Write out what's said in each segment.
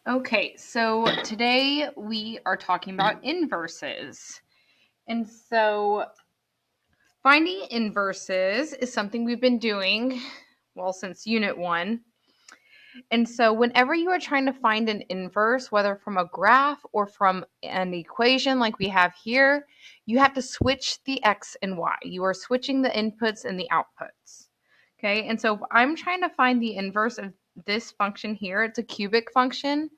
Okay, so today we are talking about inverses. And so finding inverses is something we've been doing, well, since Unit 1. And so whenever you are trying to find an inverse, whether from a graph or from an equation like we have here, you have to switch the x and y. You are switching the inputs and the outputs. Okay, and so if I'm trying to find the inverse of this function here, it's a cubic function.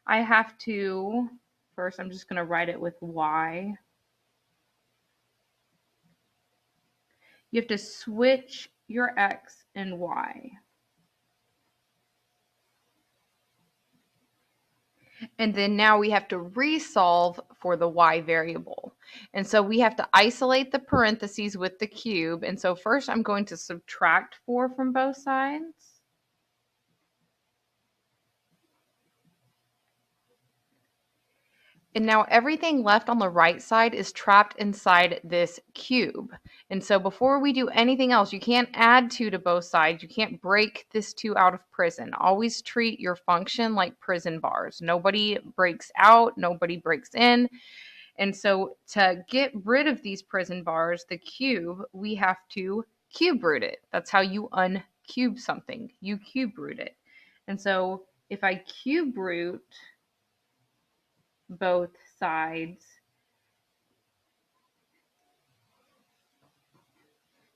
I have to, first I'm just going to write it with y. You have to switch your x and y. And then now we have to resolve for the y variable. And so we have to isolate the parentheses with the cube. And so first I'm going to subtract 4 from both sides. And now everything left on the right side is trapped inside this cube. And so before we do anything else, you can't add 2 to both sides. You can't break this 2 out of prison. Always treat your function like prison bars. Nobody breaks out, nobody breaks in. And so to get rid of these prison bars, the cube, we have to cube root it. That's how you uncube something. You cube root it. And so if I cube root both sides,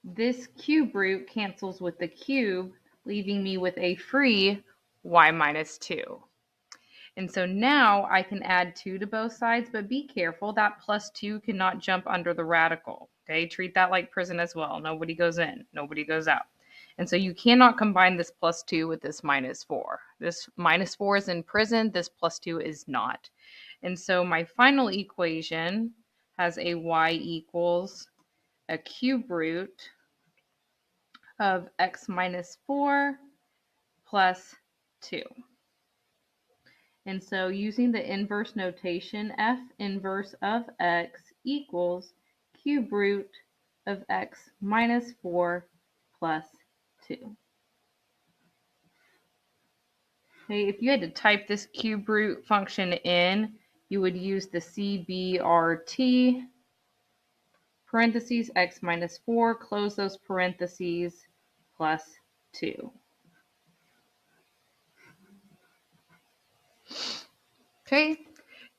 this cube root cancels with the cube, leaving me with a free y minus 2. And so now I can add 2 to both sides, but be careful, that plus 2 cannot jump under the radical. Okay, treat that like prison as well. Nobody goes in, nobody goes out. And so you cannot combine this plus 2 with this minus 4. This minus 4 is in prison, this plus 2 is not. And so my final equation has a y equals a cube root of x minus 4 plus 2. And so using the inverse notation, f inverse of x equals cube root of x minus 4 plus 2. Okay, if you had to type this cube root function in, you would use the CBRT, parentheses, x minus 4, close those parentheses, plus 2. Okay,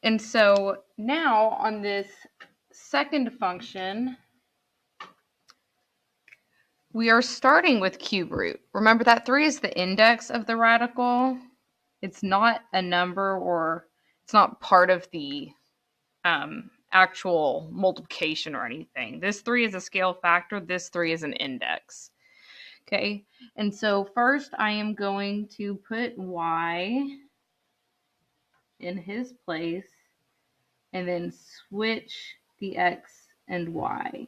and so now on this second function, we are starting with cube root. Remember that 3 is the index of the radical. It's not a number, or it's not part of the actual multiplication or anything. This 3 is a scale factor. This 3 is an index. Okay, and so first I am going to put y in his place and then switch the x and y.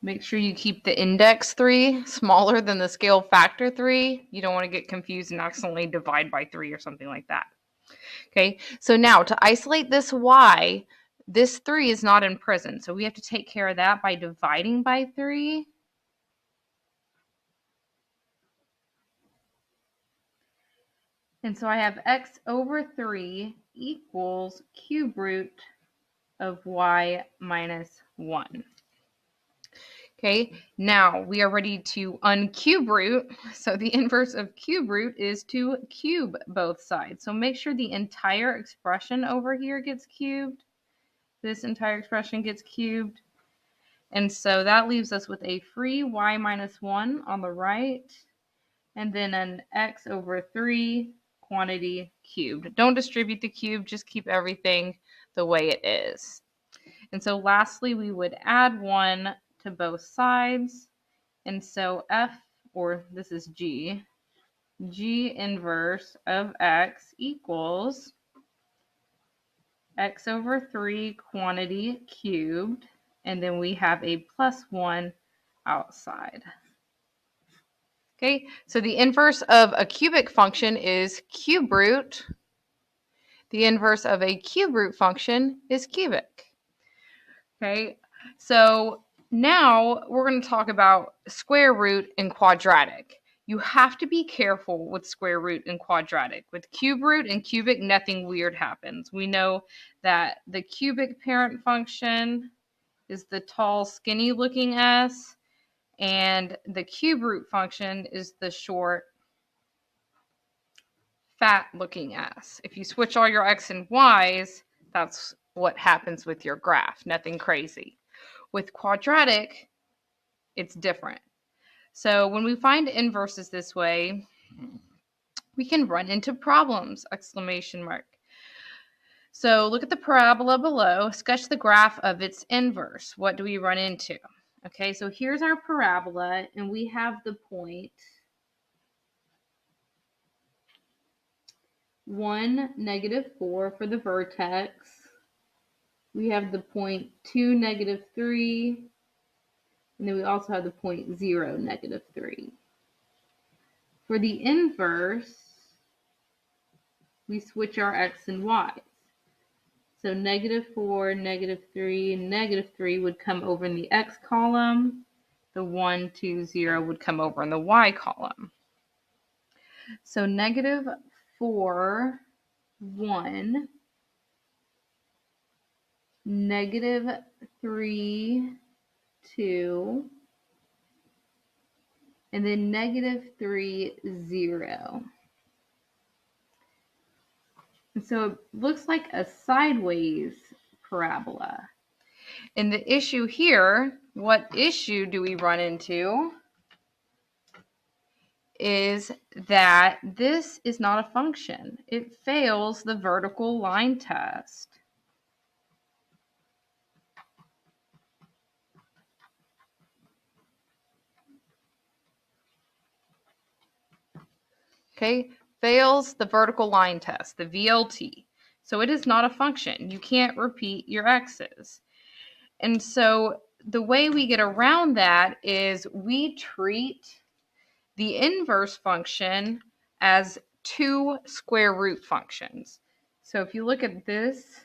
Make sure you keep the index 3 smaller than the scale factor 3. You don't want to get confused and accidentally divide by 3 or something like that. Okay, so now to isolate this y, this 3 is not in prison. So we have to take care of that by dividing by 3. And so I have x over 3 equals cube root of y minus 1. Okay, now we are ready to uncube root. So the inverse of cube root is to cube both sides. So make sure the entire expression over here gets cubed. This entire expression gets cubed. And so that leaves us with a free y minus 1 on the right, and then an x over 3 quantity cubed. Don't distribute the cube, just keep everything the way it is. And so lastly, we would add 1 to both sides. And so f, or this is g inverse of x equals x over 3 quantity cubed, and then we have a plus 1 outside. Okay, so the inverse of a cubic function is cube root. The inverse of a cube root function is cubic. Okay, so now we're going to talk about square root and quadratic. You have to be careful with square root and quadratic. With cube root and cubic, nothing weird happens. We know that the cubic parent function is the tall, skinny looking s, and the cube root function is the short, fat looking s. If you switch all your x and y's, that's what happens with your graph. Nothing crazy. With quadratic, it's different. So when we find inverses this way, we can run into problems, exclamation mark. So look at the parabola below, sketch the graph of its inverse. What do we run into? Okay, so here's our parabola, and we have the point 1, -4 for the vertex. We have the point 2, -3, and then we also have the point 0, -3. For the inverse, we switch our x and y's. So -4, -3, and -3 would come over in the x column. The 1, 2, 0 would come over in the y column. So -4, 1, -3, 2, and then -3, 0. And so it looks like a sideways parabola. And the issue here, what issue do we run into? Is that this is not a function. It fails the vertical line test. Okay, fails the vertical line test, the VLT. So it is not a function. You can't repeat your x's. And so the way we get around that is we treat the inverse function as two square root functions. So if you look at this,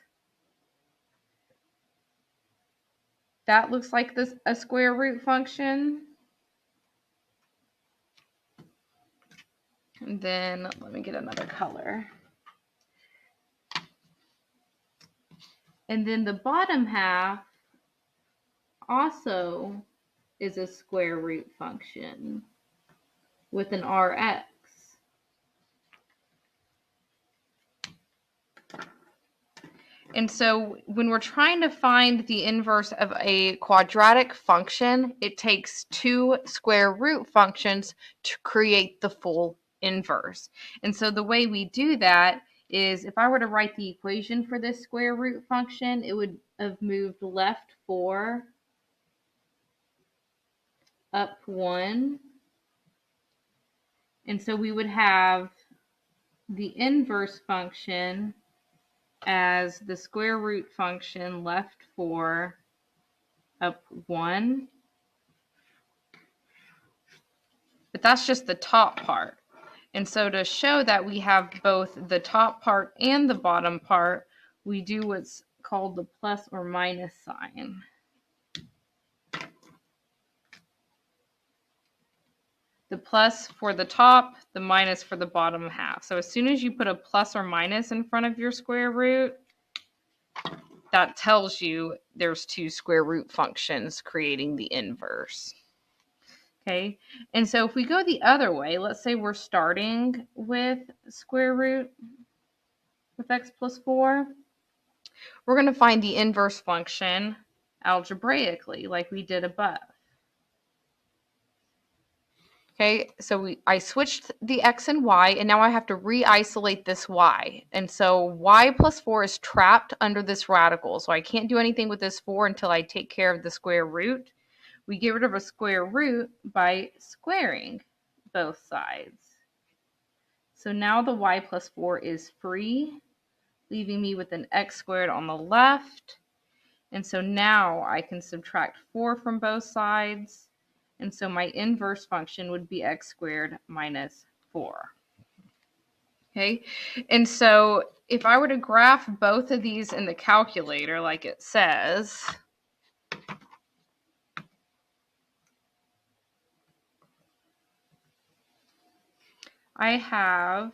that looks like a square root function. And then let me get another color. And then the bottom half also is a square root function with an Rx. And so when we're trying to find the inverse of a quadratic function, it takes two square root functions to create the full inverse. And so the way we do that is if I were to write the equation for this square root function, it would have moved left 4, up 1. And so we would have the inverse function as the square root function left 4, up 1. But that's just the top part. And so to show that we have both the top part and the bottom part, we do what's called the plus or minus sign. The plus for the top, the minus for the bottom half. So as soon as you put a plus or minus in front of your square root, that tells you there's two square root functions creating the inverse. Okay, and so if we go the other way, let's say we're starting with square root with x plus 4, we're going to find the inverse function algebraically like we did above. Okay, so I switched the x and y, and now I have to re-isolate this y. And so y plus 4 is trapped under this radical, so I can't do anything with this 4 until I take care of the square root. We get rid of a square root by squaring both sides. So now the y plus 4 is free, leaving me with an x squared on the left. And so now I can subtract 4 from both sides. And so my inverse function would be x squared minus 4. Okay, and so if I were to graph both of these in the calculator like it says, I have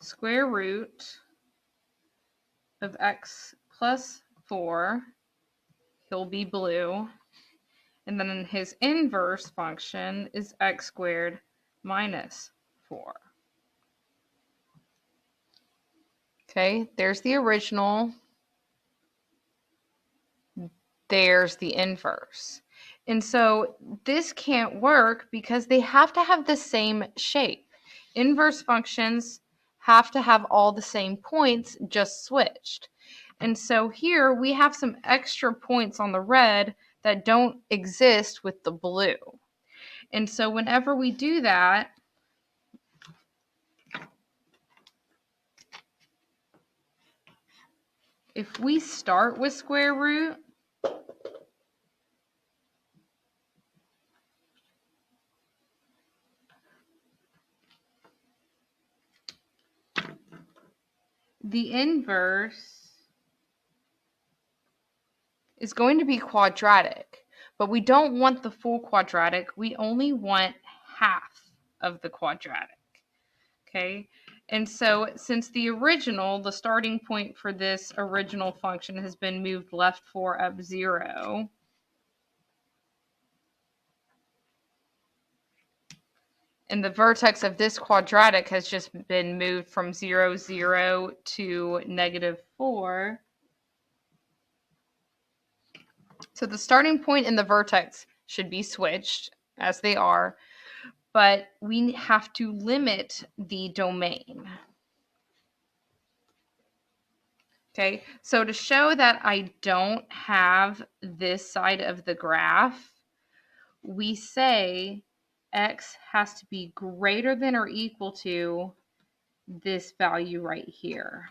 square root of x plus 4. He'll be blue. And then his inverse function is x squared minus 4. Okay, there's the original. There's the inverse. And so this can't work because they have to have the same shape. Inverse functions have to have all the same points, just switched. And so here we have some extra points on the red that don't exist with the blue. And so whenever we do that, if we start with square root, the inverse is going to be quadratic, but we don't want the full quadratic. We only want half of the quadratic. Okay, and so since the original, the starting point for this original function has been moved left 4 up 0, and the vertex of this quadratic has just been moved from 0, 0 to -4. So the starting point and the vertex should be switched as they are, but we have to limit the domain. Okay, so to show that I don't have this side of the graph, we say x has to be greater than or equal to this value right here.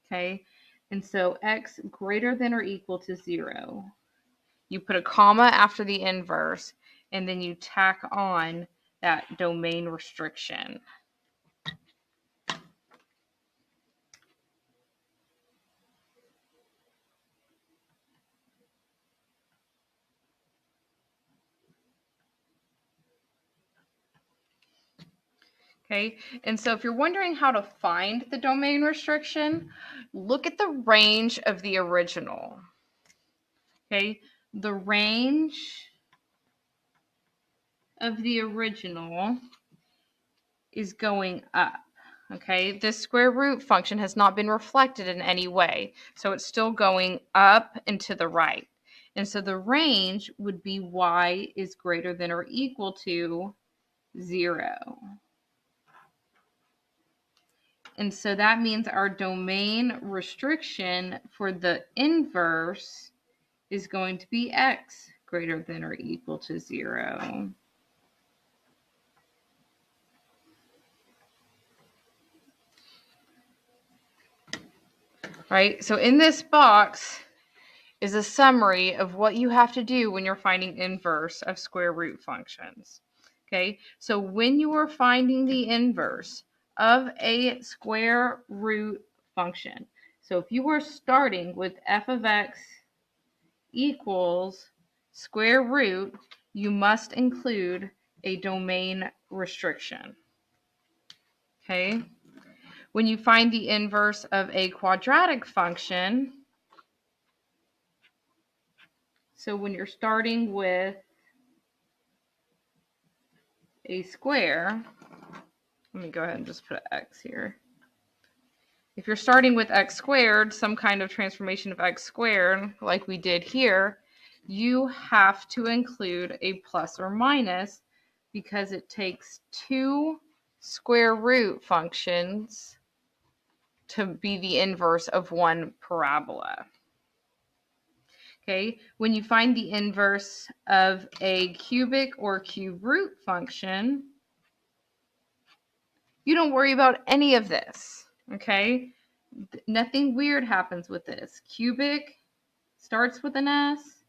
Okay, and so x greater than or equal to 0. You put a comma after the inverse, and then you tack on that domain restriction. Okay, and so if you're wondering how to find the domain restriction, look at the range of the original. Okay, the range of the original is going up. Okay, this square root function has not been reflected in any way, so it's still going up and to the right. And so the range would be y is greater than or equal to 0. And so that means our domain restriction for the inverse is going to be x greater than or equal to 0. Right? So in this box is a summary of what you have to do when you're finding inverse of square root functions. Okay? So when you are finding the inverse of a square root function, so if you were starting with f of x equals square root, you must include a domain restriction. Okay? When you find the inverse of a quadratic function, so when you're starting with a square, let me go ahead and just put an x here. If you're starting with x squared, some kind of transformation of x squared, like we did here, you have to include a plus or minus because it takes 2 square root functions to be the inverse of one parabola. Okay, when you find the inverse of a cubic or cube root function, you don't worry about any of this. Okay, nothing weird happens with this. Cubic starts with an S.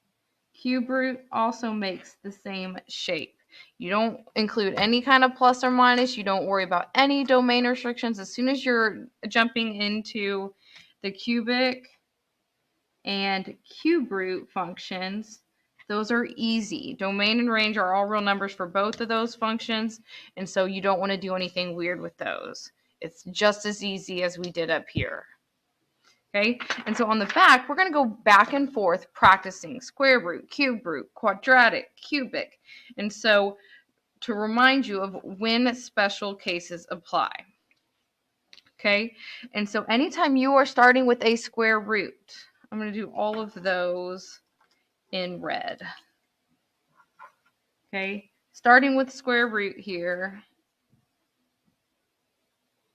Cube root also makes the same shape. You don't include any kind of plus or minus. You don't worry about any domain restrictions. As soon as you're jumping into the cubic and cube root functions, Those are easy. Domain and range are all real numbers for both of those functions, and so you don't want to do anything weird with those. It's just as easy as we did up here. Okay, and so on the back, we're going to go back and forth practicing square root, cube root, quadratic, cubic. And so to remind you of when special cases apply. Okay, and so anytime you are starting with a square root, I'm going to do all of those in red. Okay, starting with square root here.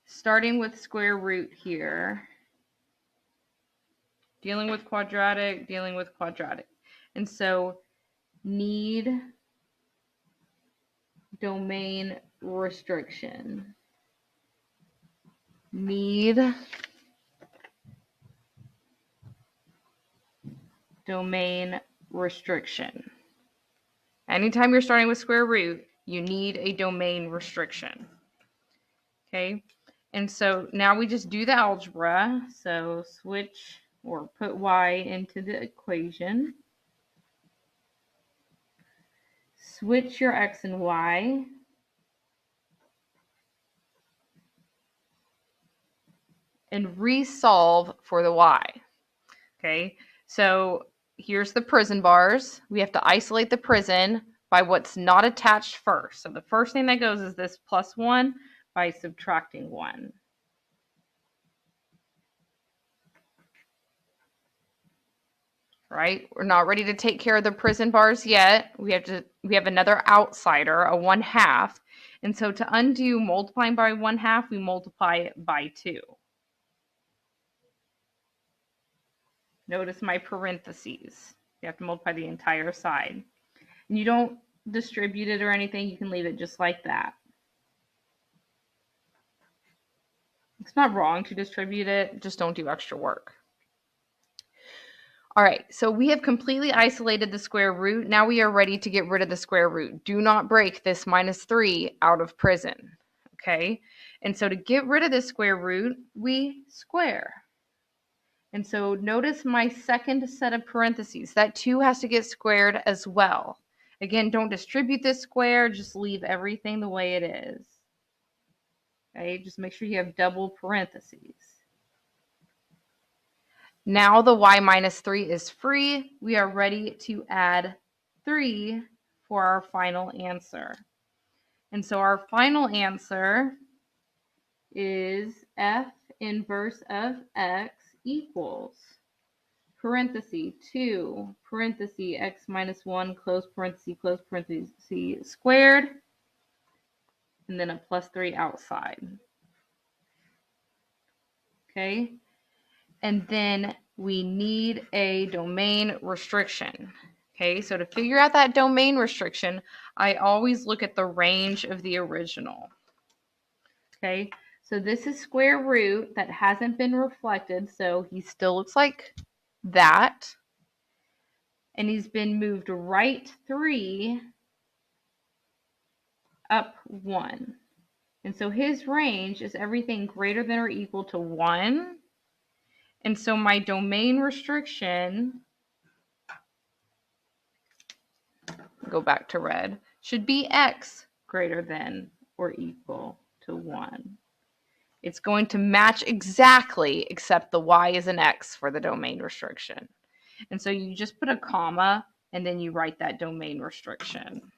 Starting with square root here. Dealing with quadratic, dealing with quadratic. And so need domain restriction. Need domain restriction. Anytime you're starting with square root, you need a domain restriction. Okay, and so now we just do the algebra. So switch or put y into the equation. Switch your x and y. And resolve for the y. Okay, so here's the prison bars. We have to isolate the prison by what's not attached first. So the first thing that goes is this plus 1 by subtracting 1. Right? We're not ready to take care of the prison bars yet. We have another outsider, a 1/2. And so to undo multiplying by 1/2, we multiply it by 2. Notice my parentheses. You have to multiply the entire side. And you don't distribute it or anything. You can leave it just like that. It's not wrong to distribute it. Just don't do extra work. All right, so we have completely isolated the square root. Now we are ready to get rid of the square root. Do not break this -3 out of prison, okay? And so to get rid of this square root, we square. And so notice my second set of parentheses. That 2 has to get squared as well. Again, don't distribute this square. Just leave everything the way it is. Okay, just make sure you have double parentheses. Now the y -3 is free. We are ready to add 3 for our final answer. And so our final answer is f inverse of x equals parenthesis 2, parenthesis x -1, close parenthesis squared, and then a +3 outside. Okay, and then we need a domain restriction. Okay, so to figure out that domain restriction, I always look at the range of the original. Okay, so this is square root that hasn't been reflected, so he still looks like that. And he's been moved right 3 up 1. And so his range is everything greater than or equal to 1. And so my domain restriction, go back to red, should be x greater than or equal to 1. It's going to match exactly, except the y is an x for the domain restriction. And so you just put a comma and then you write that domain restriction.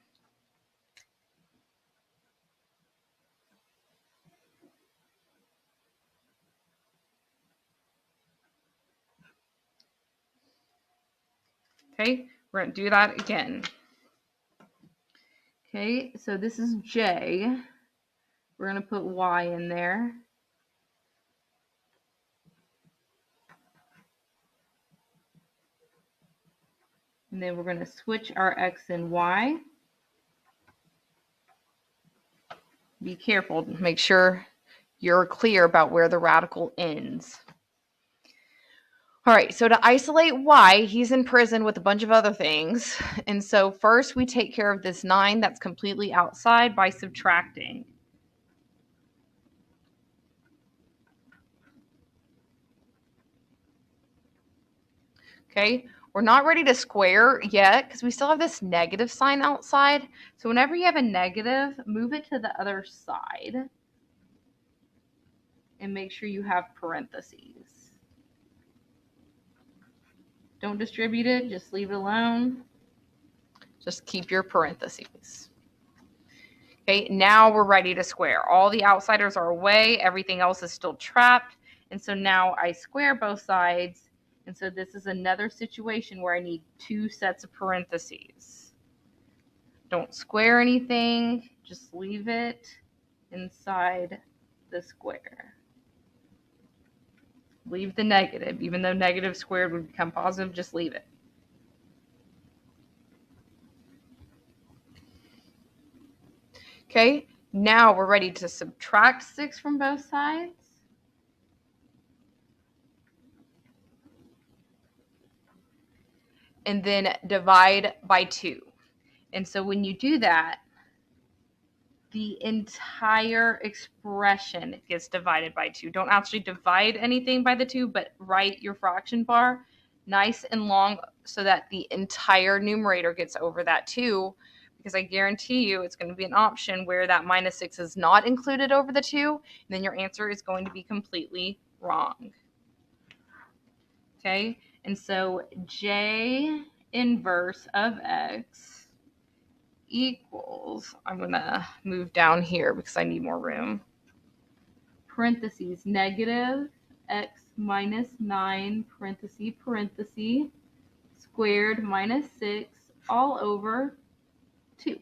Okay, we're going to do that again. Okay, so this is J. We're going to put y in there. And then we're going to switch our x and y. Be careful, make sure you're clear about where the radical ends. All right, so to isolate y, he's in prison with a bunch of other things. And so first we take care of this 9 that's completely outside by subtracting. Okay, We're not ready to square yet because we still have this negative sign outside. So whenever you have a negative, move it to the other side and make sure you have parentheses. Don't distribute it, just leave it alone. Just keep your parentheses. Okay, now we're ready to square. All the outsiders are away, everything else is still trapped. And so now I square both sides. And so this is another situation where I need 2 sets of parentheses. Don't square anything, just leave it inside the square. Leave the negative, even though negative squared would become positive, just leave it. Okay, now we're ready to subtract 6 from both sides. And then divide by 2. And so when you do that, the entire expression gets divided by 2. Don't actually divide anything by the 2, but write your fraction bar nice and long so that the entire numerator gets over that 2, because I guarantee you it's going to be an option where that minus 6 is not included over the 2, and then your answer is going to be completely wrong. Okay, and so J inverse of X equals, I'm going to move down here because I need more room, parentheses, negative X minus 9, parentheses, squared minus 6, all over 2.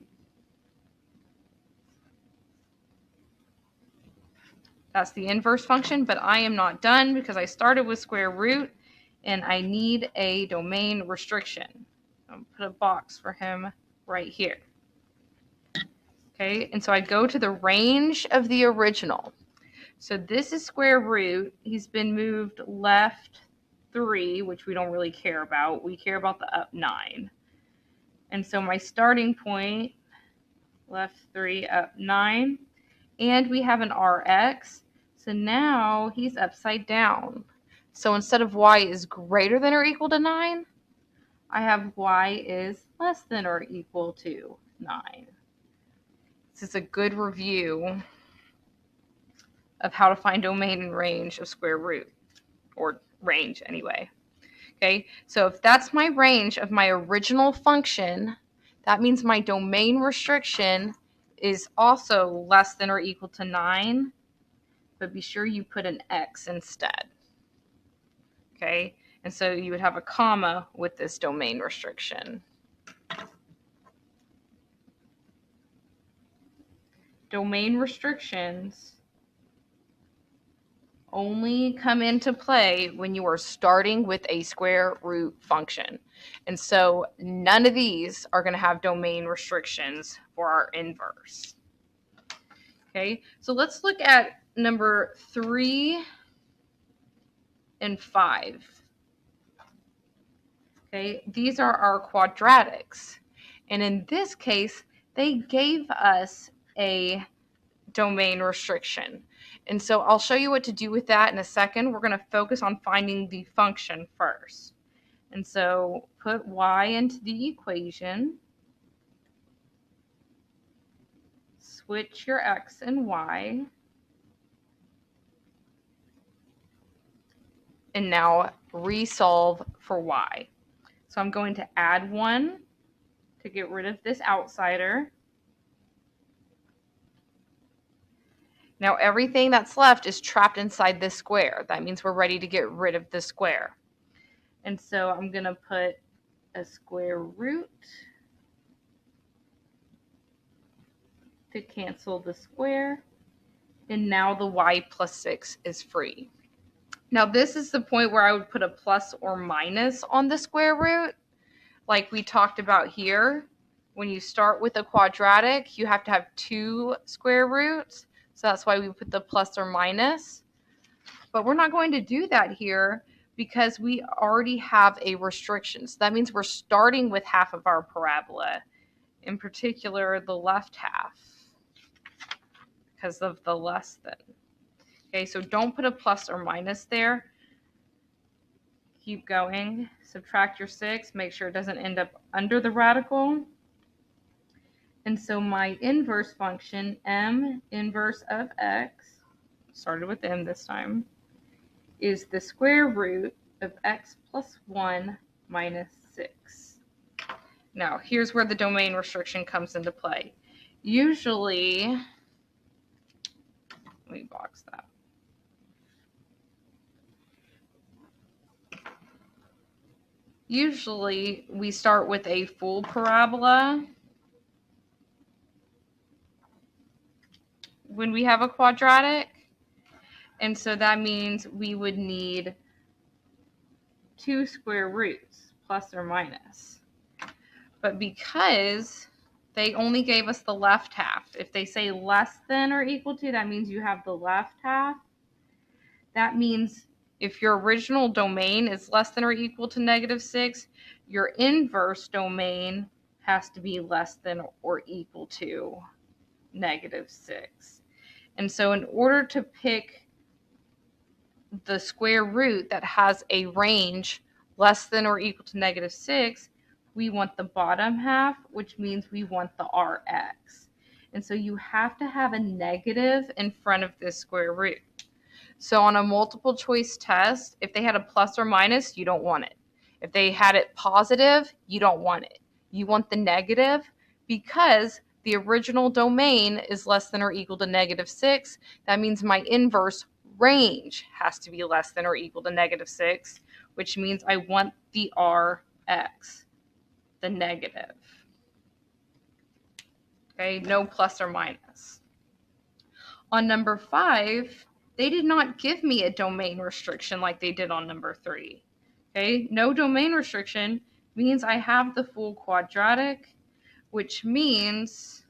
That's the inverse function, but I am not done because I started with square root and I need a domain restriction. I'll put a box for him right here. Okay, and so I go to the range of the original. So this is square root. He's been moved left 3, which we don't really care about. We care about the up 9. And so my starting point, left 3, up 9. And we have an Rx. So now he's upside down. So instead of y is greater than or equal to 9, I have y is less than or equal to 9. This is a good review of how to find domain and range of square root, or range anyway. Okay, so if that's my range of my original function, that means my domain restriction is also less than or equal to 9, but be sure you put an X instead. Okay, and so you would have a comma with this domain restriction. Domain restrictions only come into play when you are starting with a square root function. And so none of these are going to have domain restrictions for our inverse. Okay, so let's look at number 3 and 5. Okay, these are our quadratics. And in this case, they gave us a domain restriction. And so I'll show you what to do with that in a second. We're going to focus on finding the function first. And so put y into the equation. Switch your x and y. And now resolve for y. So I'm going to add 1 to get rid of this outsider. Now everything that's left is trapped inside this square. That means we're ready to get rid of the square. And so I'm going to put a square root to cancel the square. And now the y plus 6 is free. Now this is the point where I would put a plus or minus on the square root, like we talked about here. When you start with a quadratic, you have to have 2 square roots. So that's why we put the plus or minus. But we're not going to do that here because we already have a restriction. So that means we're starting with half of our parabola, in particular the left half, because of the less than. Okay, so don't put a plus or minus there. keep going. Subtract your 6. Make sure it doesn't end up under the radical. And so my inverse function, m inverse of x, started with m this time, is the square root of x plus 1 minus 6. Now, here's where the domain restriction comes into play. Usually, let me box that. Usually, we start with a full parabola when we have a quadratic. And so that means we would need 2 square roots, plus or minus. But because they only gave us the left half, if they say less than or equal to, that means you have the left half. That means if your original domain is less than or equal to -6, your inverse domain has to be less than or equal to -6. And so in order to pick the square root that has a range less than or equal to -6, we want the bottom half, which means we want the Rx. And so you have to have a negative in front of this square root. So on a multiple choice test, if they had a plus or minus, you don't want it. If they had it positive, you don't want it. You want the negative because the original domain is less than or equal to -6. That means my inverse range has to be less than or equal to -6, which means I want the Rx, the negative. Okay, no plus or minus. On number 5, they did not give me a domain restriction like they did on number 3. Okay, no domain restriction means I have the full quadratic, which means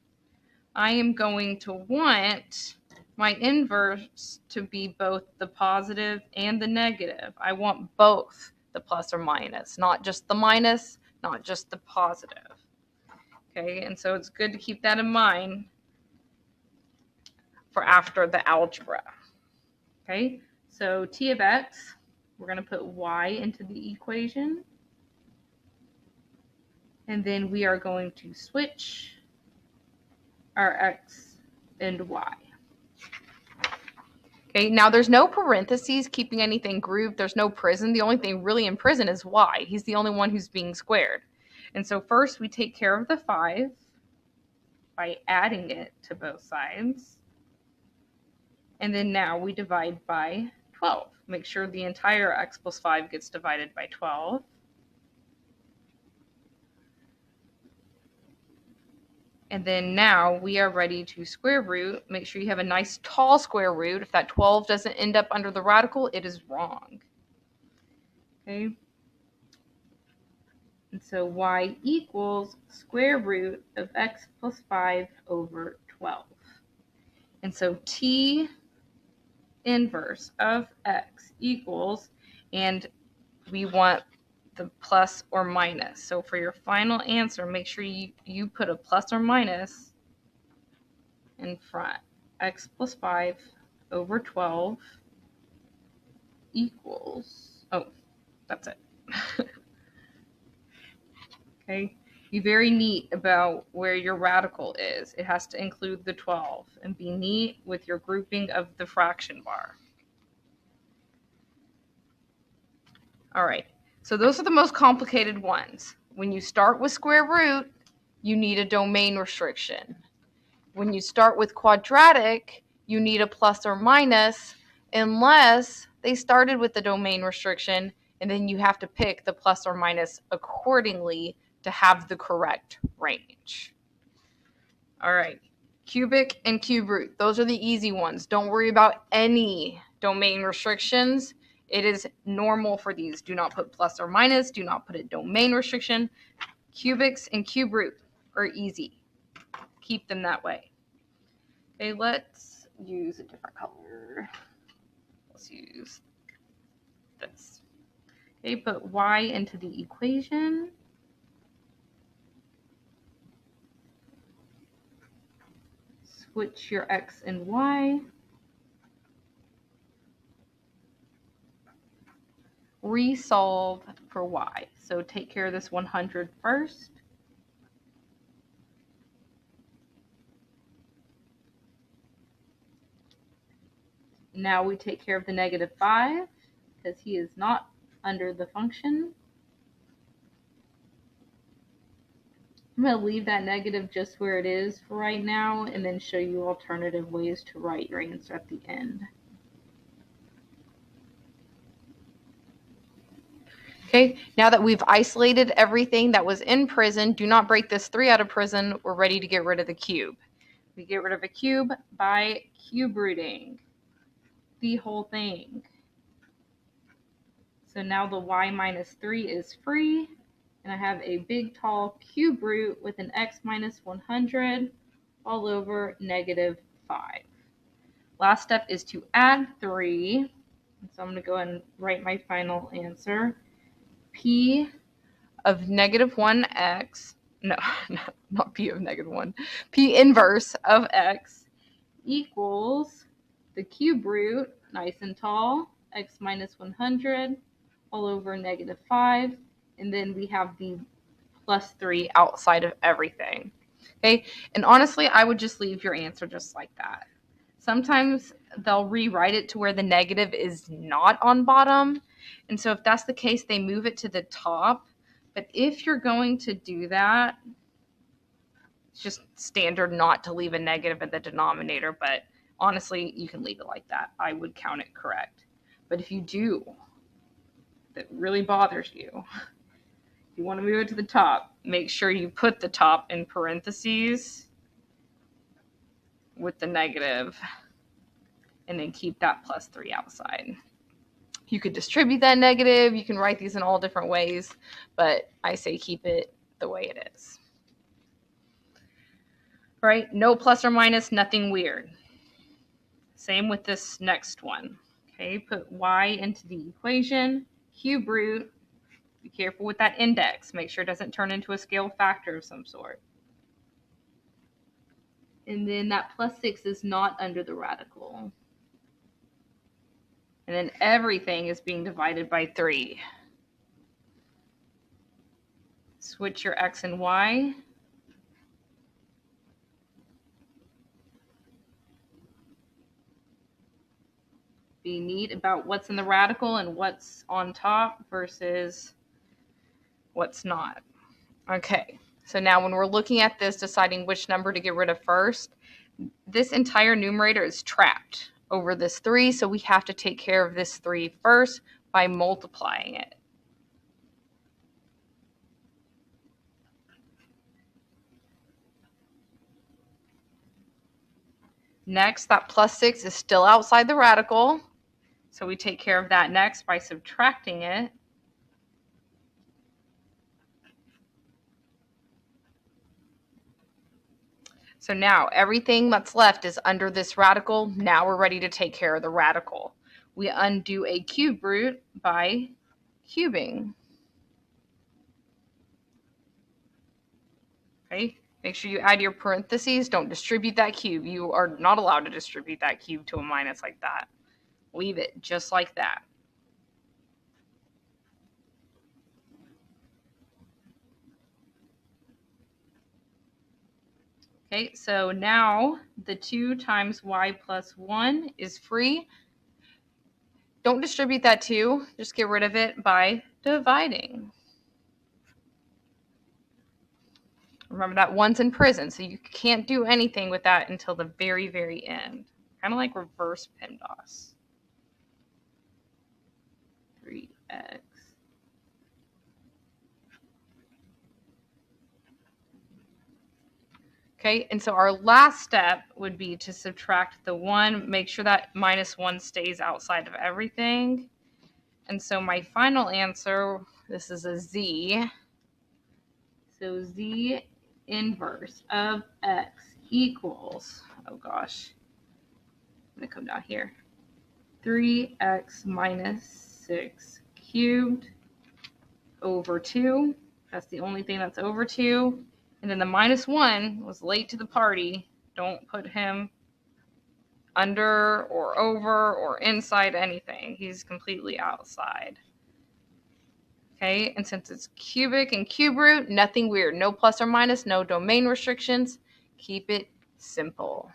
I am going to want my inverse to be both the positive and the negative. I want both the plus or minus, not just the minus, not just the positive. Okay, and so it's good to keep that in mind for after the algebra. Okay, so t of x, we're going to put y into the equation. And then we are going to switch our x and y. Okay, now there's no parentheses keeping anything grouped. There's no prison. The only thing really in prison is y. He's the only one who's being squared. And so first we take care of the 5 by adding it to both sides. And then now we divide by 12. Make sure the entire x plus 5 gets divided by 12. And then now we are ready to square root. Make sure you have a nice tall square root. If that 12 doesn't end up under the radical, it is wrong. Okay. And so y equals square root of x plus 5 over 12. And so t inverse of x equals, and we want the plus or minus. So for your final answer, make sure you put a plus or minus in front. X plus 5 over 12 equals, oh, that's it. Okay, be very neat about where your radical is. It has to include the 12, and be neat with your grouping of the fraction bar. All right, so those are the most complicated ones. When you start with square root, you need a domain restriction. When you start with quadratic, you need a plus or minus, unless they started with the domain restriction, and then you have to pick the plus or minus accordingly to have the correct range. All right, cubic and cube root, those are the easy ones. Don't worry about any domain restrictions. It is normal for these. Do not put plus or minus. Do not put a domain restriction. Cubics and cube root are easy. Keep them that way. Okay, let's use a different color. Let's use this. Okay, put y into the equation. Switch your x and y. resolve for y. So take care of this 100 first. Now we take care of the negative 5 because he is not under the function. I'm going to leave that negative just where it is for right now and then show you alternative ways to write your answer at the end. Okay, now that we've isolated everything that was in prison, do not break this 3 out of prison. We're ready to get rid of the cube. We get rid of a cube by cube rooting the whole thing. So now the y minus 3 is free, and I have a big tall cube root with an x minus 100 all over negative 5. Last step is to add 3. So I'm going to go ahead and write my final answer. P of negative 1x, no, not P of negative 1, P inverse of x equals the cube root, nice and tall, x minus 100 all over negative 5, and then we have the plus 3 outside of everything. Okay, and honestly, I would just leave your answer just like that. Sometimes they'll rewrite it to where the negative is not on bottom, and so if that's the case, they move it to the top. But if you're going to do that, it's just standard not to leave a negative at the denominator, but honestly, you can leave it like that. I would count it correct. But if you do, that really bothers you, if you want to move it to the top, make sure you put the top in parentheses with the negative, and then keep that plus 3 outside. You could distribute that negative. You can write these in all different ways, but I say keep it the way it is. Right? No plus or minus, nothing weird. Same with this next one. Okay, put y into the equation, cube root. Be careful with that index. Make sure it doesn't turn into a scale factor of some sort. And then that plus 6 is not under the radical. And then everything is being divided by 3. Switch your x and y. Be neat about what's in the radical and what's on top versus what's not. Okay, so now when we're looking at this, deciding which number to get rid of first, this entire numerator is trapped over this 3, so we have to take care of this 3 first by multiplying it. Next, that plus 6 is still outside the radical, so we take care of that next by subtracting it. So now everything that's left is under this radical. Now we're ready to take care of the radical. We undo a cube root by cubing. Okay, make sure you add your parentheses. Don't distribute that cube. You are not allowed to distribute that cube to a minus like that. Leave it just like that. Okay, so now the 2 times y plus 1 is free. Don't distribute that 2. Just get rid of it by dividing. Remember that 1's in prison, so you can't do anything with that until the very, very end. Kind of like reverse PEMDAS. 3x. Okay, and so our last step would be to subtract the 1. Make sure that minus 1 stays outside of everything. And so my final answer, this is a z. So z inverse of x equals, oh gosh, I'm going to come down here, 3x minus 6 cubed over 2. That's the only thing that's over 2. And then the minus 1 was late to the party. Don't put him under or over or inside anything. He's completely outside. Okay, and since it's cubic and cube root, nothing weird. No plus or minus, no domain restrictions. Keep it simple.